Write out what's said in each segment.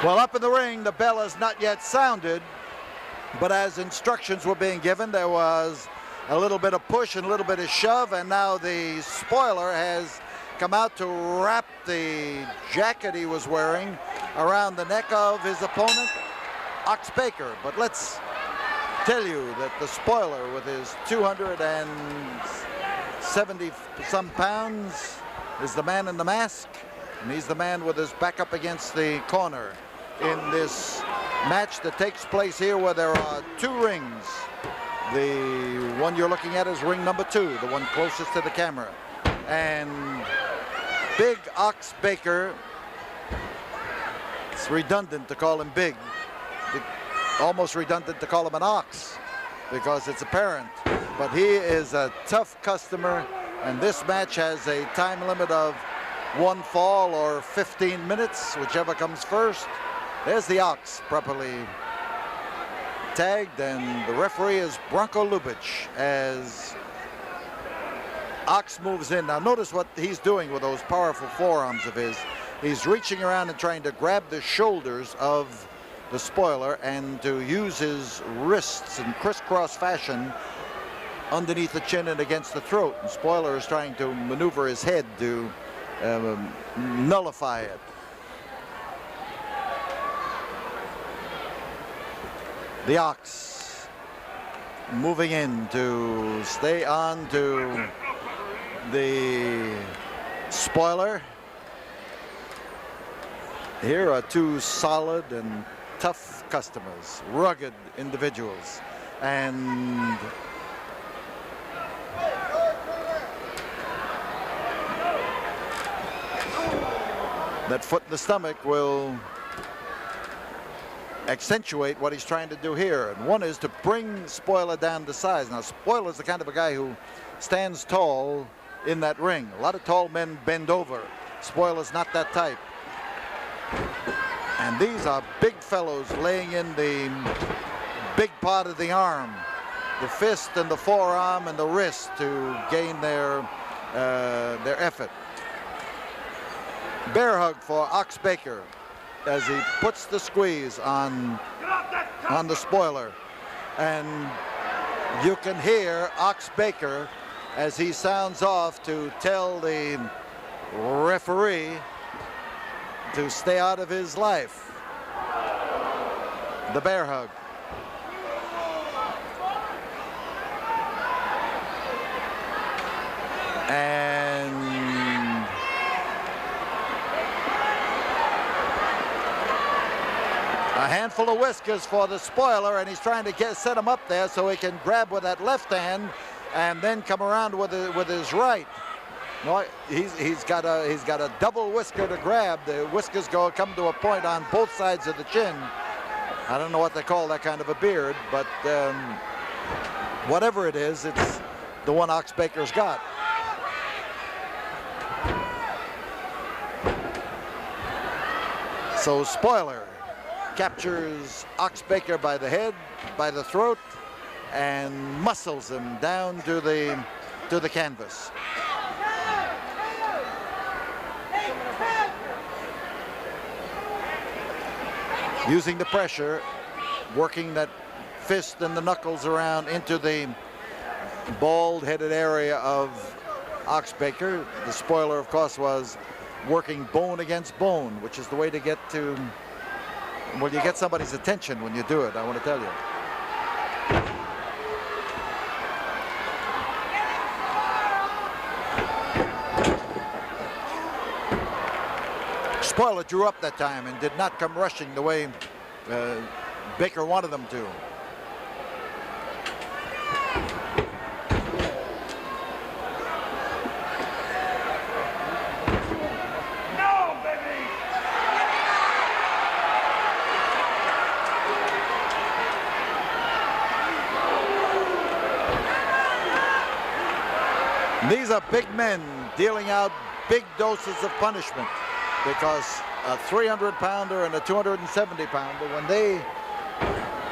Well, up in the ring, the bell has not yet sounded, but as instructions were being given, there was a little bit of push and a little bit of shove, and now the spoiler has come out to wrap the jacket he was wearing around the neck of his opponent, Ox Baker. But let's tell you that the spoiler, with his 270 some pounds, is the man in the mask, and he's the man with his back up against the corner in this match that takes place here, where there are two rings. The one you're looking at is ring number 2, the one closest to the camera. And Big Ox Baker, it's redundant to call him big, almost redundant to call him an ox, because it's apparent, but he is a tough customer, and this match has a time limit of 1 fall or 15 minutes, whichever comes first. There's the Ox, properly tagged, and the referee is Bronko Lubich as Ox moves in. Now notice what he's doing with those powerful forearms of his. He's reaching around and trying to grab the shoulders of the spoiler and to use his wrists in crisscross fashion underneath the chin and against the throat. And spoiler is trying to maneuver his head to nullify it. The Ox moving in to stay on to the spoiler. Here are two solid and tough customers, rugged individuals, and that foot in the stomach will accentuate what he's trying to do here. And one is to bring Spoiler down to size. Now, Spoiler's the kind of a guy who stands tall in that ring. A lot of tall men bend over. Spoiler's not that type. And these are big fellows laying in the big part of the arm, the fist and the forearm and the wrist to gain their effort. Bear hug for Ox Baker as he puts the squeeze on the spoiler. And you can hear Ox Baker as he sounds off to tell the referee to stay out of his life. The bear hug. And a handful of whiskers for the spoiler, and he's trying to set him up there so he can grab with that left hand and then come around with his right. No, he's got a double whisker to grab. The whiskers come to a point on both sides of the chin. I don't know what they call that kind of a beard, but whatever it is, it's the one Ox Baker's got. So spoiler captures Ox Baker by the head, by the throat, and muscles him down to the canvas. Using the pressure, working that fist and the knuckles around into the bald-headed area of Ox Baker. The spoiler, of course, was working bone against bone, which is the way to get to, well, you get somebody's attention when you do it, I want to tell you. Spoiler drew up that time and did not come rushing the way Baker wanted them to. No, baby! These are big men dealing out big doses of punishment, because a 300-pounder and a 270-pounder, when they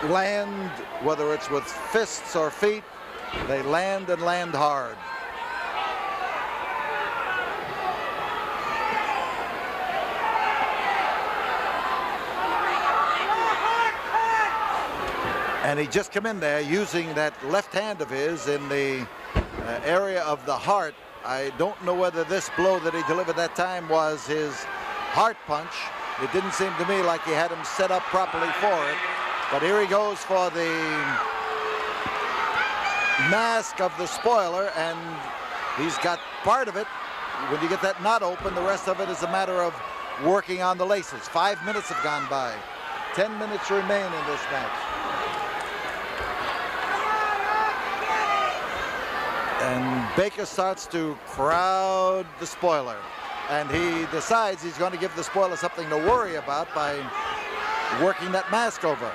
land, whether it's with fists or feet, they land and land hard. And he just come in there using that left hand of his in the area of the heart. I don't know whether this blow that he delivered that time was his heart punch. It didn't seem to me like he had him set up properly for it. But here he goes for the mask of the spoiler, and he's got part of it. When you get that knot open, the rest of it is a matter of working on the laces. 5 minutes have gone by. 10 minutes remain in this match. And Baker starts to crowd the spoiler. And he decides he's going to give the spoiler something to worry about by working that mask over.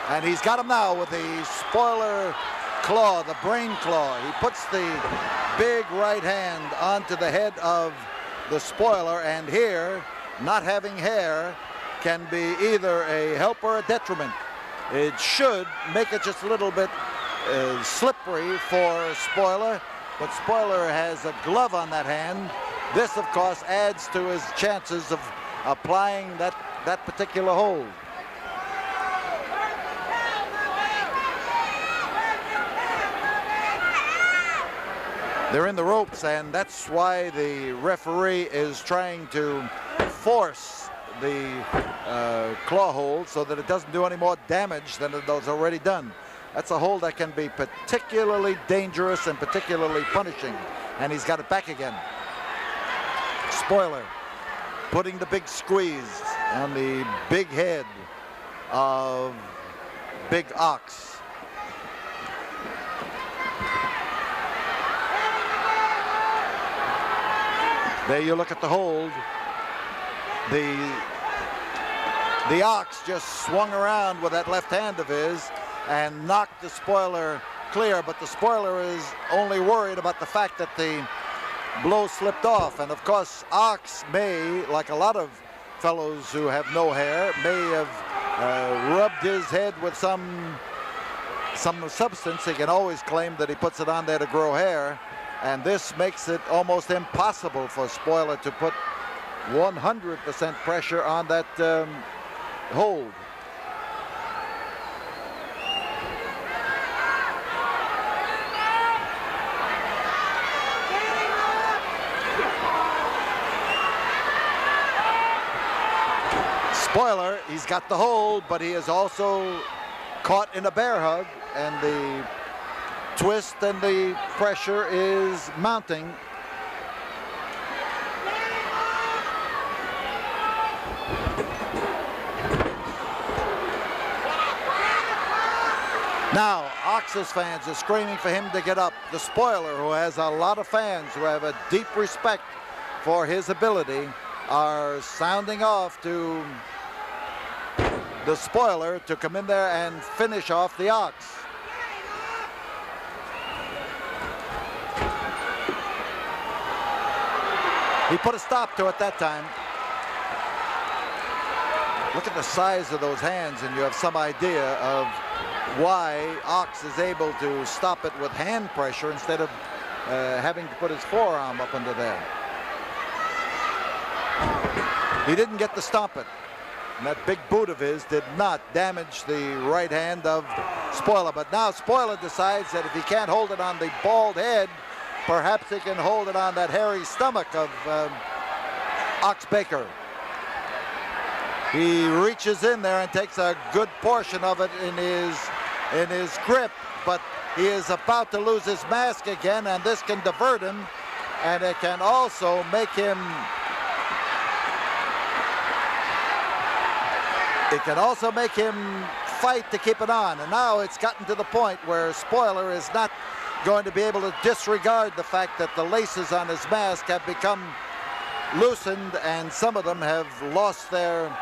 And he's got him now with the spoiler claw, the brain claw. He puts the big right hand onto the head of the spoiler, and here, not having hair can be either a help or a detriment. It should make it just a little bit slippery for spoiler, but spoiler has a glove on that hand. This, of course, adds to his chances of applying that particular hold. They're in the ropes, and that's why the referee is trying to force the claw hold so that it doesn't do any more damage than it has already done. That's a hold that can be particularly dangerous and particularly punishing. And he's got it back again. Spoiler putting the big squeeze on the big head of Big Ox. There you look at the hold. The Ox just swung around with that left hand of his and knocked the spoiler clear, but the spoiler is only worried about the fact that the blow slipped off. And of course, Ox may, like a lot of fellows who have no hair, may have rubbed his head with some substance. He can always claim that he puts it on there to grow hair. And this makes it almost impossible for spoiler to put 100% pressure on that hold. Spoiler, he's got the hold, but he is also caught in a bear hug, and the twist and the pressure is mounting. Now, Ox's fans are screaming for him to get up. The spoiler, who has a lot of fans who have a deep respect for his ability, are sounding off to the spoiler to come in there and finish off the Ox. He put a stop to it that time. Look at the size of those hands, and you have some idea of why Ox is able to stop it with hand pressure instead of having to put his forearm up under there. He didn't get to stomp it. And that big boot of his did not damage the right hand of Spoiler. But now Spoiler decides that if he can't hold it on the bald head, perhaps he can hold it on that hairy stomach of Ox Baker. He reaches in there and takes a good portion of it in his grip, but he is about to lose his mask again, and this can divert him, and it can also make him fight to keep it on. And now it's gotten to the point where Spoiler is not going to be able to disregard the fact that the laces on his mask have become loosened, and some of them have lost their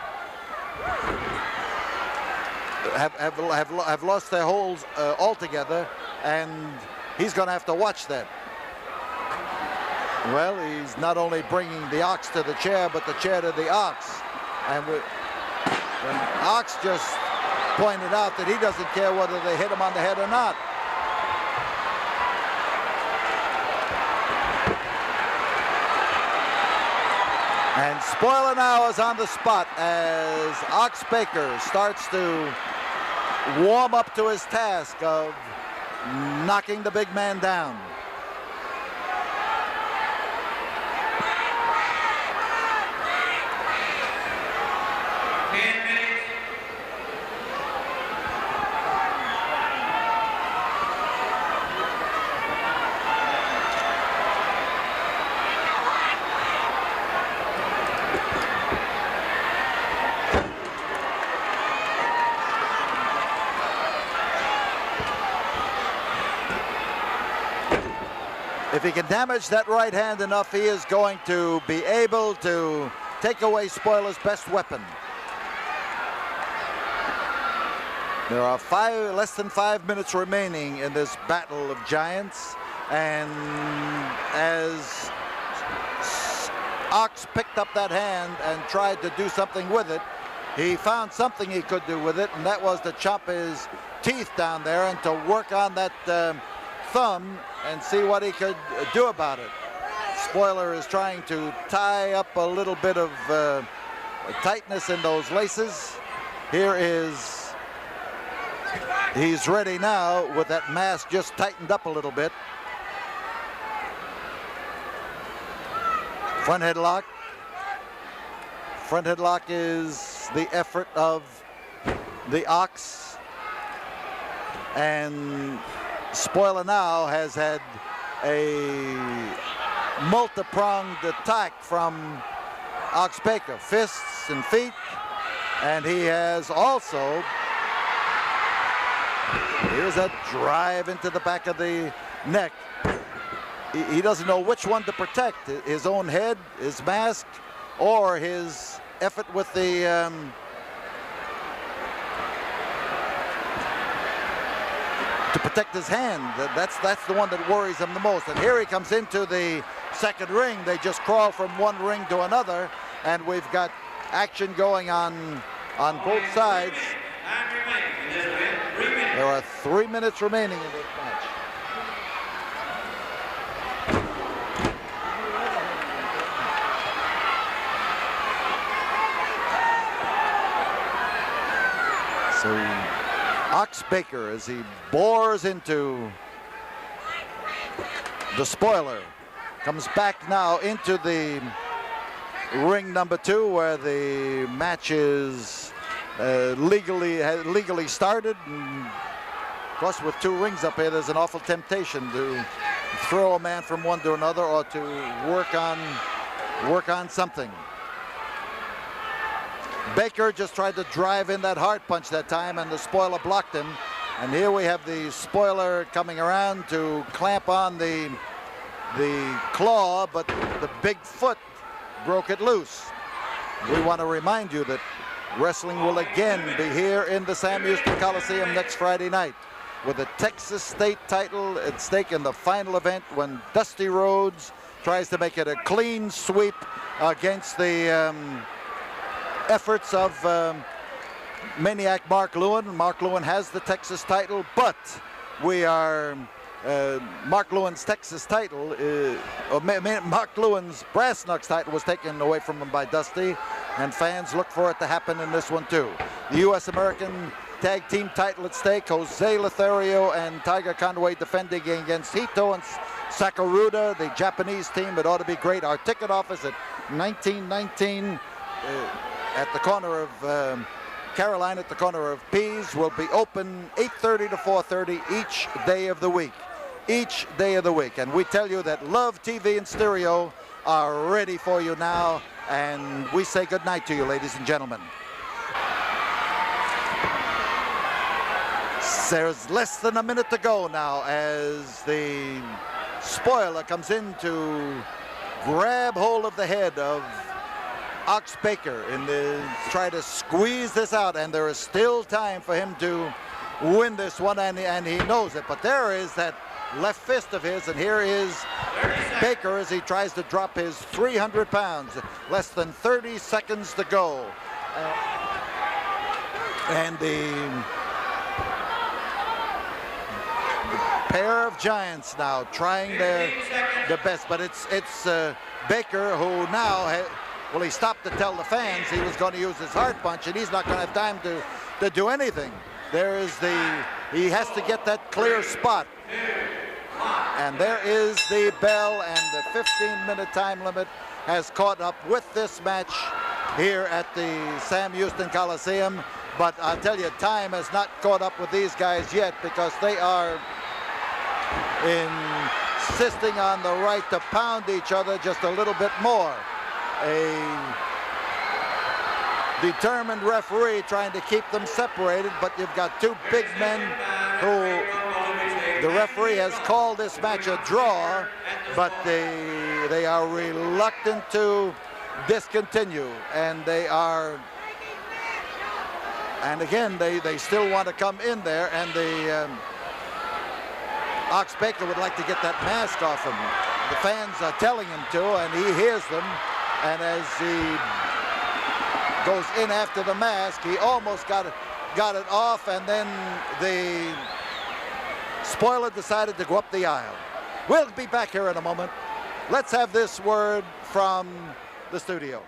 have lost their holes altogether, and he's going to have to watch that. Well, he's not only bringing the Ox to the chair, but the chair to the Ox. And when Ox just pointed out that he doesn't care whether they hit him on the head or not. And Spoiler now is on the spot as Ox Baker starts to warm up to his task of knocking the big man down. If he can damage that right hand enough, he is going to be able to take away Spoiler's best weapon. There are less than 5 minutes remaining in this battle of giants, and as Ox picked up that hand and tried to do something with it, he found something he could do with it, and that was to chop his teeth down there and to work on that thumb and see what he could do about it. Spoiler is trying to tie up a little bit of tightness in those laces. He's ready now with that mask just tightened up a little bit. Front headlock. Front headlock is the effort of the Ox, and Spoiler now has had a multi-pronged attack from Ox Baker, fists and feet, and he has also, here's that drive into the back of the neck. He doesn't know which one to protect, his own head, his mask, or his effort with the to protect his hand. That's the one that worries him the most. And here he comes into the second ring. They just crawl from one ring to another, and we've got action going on both sides. There are 3 minutes remaining in this match. So Ox Baker, as he bores into the Spoiler, comes back now into the ring number 2, where the match is legally started. And of course, with 2 rings up here, there's an awful temptation to throw a man from one to another or to work on something. Baker just tried to drive in that hard punch that time, and the Spoiler blocked him. And here we have the Spoiler coming around to clamp on the claw, but the big foot broke it loose. We want to remind you that wrestling will again be here in the Sam Houston Coliseum next Friday night, with the Texas State title at stake in the final event, when Dusty Rhodes tries to make it a clean sweep against the efforts of Maniac Mark Lewin. Mark Lewin has the Texas title, but we are Mark Lewin's Texas title, Mark Lewin's Brass Knucks title was taken away from him by Dusty, and fans look for it to happen in this one too. The U.S. American Tag Team title at stake, Jose Lothario and Tiger Conway defending against Hito and Sakaruda, the Japanese team. It ought to be great. Our ticket office at 1919 at the corner of Caroline, at the corner of Pease, will be open 8:30 to 4:30 each day of the week. Each day of the week. And we tell you that Love TV and Stereo are ready for you now, and we say good night to you, ladies and gentlemen. There's less than a minute to go now as the Spoiler comes in to grab hold of the head of Ox Baker and try to squeeze this out, and there is still time for him to win this one, and he knows it. But there is that left fist of his, and here is Baker as he tries to drop his 300 pounds. Less than 30 seconds to go. And the pair of giants now trying their best, but it's Baker who now well, he stopped to tell the fans he was going to use his hard punch, and he's not going to have time to do anything. There is he has to get that clear spot. And there is the bell, and the 15-minute time limit has caught up with this match here at the Sam Houston Coliseum. But I tell you, time has not caught up with these guys yet, because they are insisting on the right to pound each other just a little bit more. A determined referee trying to keep them separated, but you've got two big men who the referee has called this match a draw, but they are reluctant to discontinue, and again they still want to come in there, and the Ox Baker would like to get that mask off him. The fans are telling him to, and he hears them, and as he goes in after the mask, he almost got it off, and then the spoiler decided to go up the aisle. We'll be back here in a moment. Let's have this word from the studio.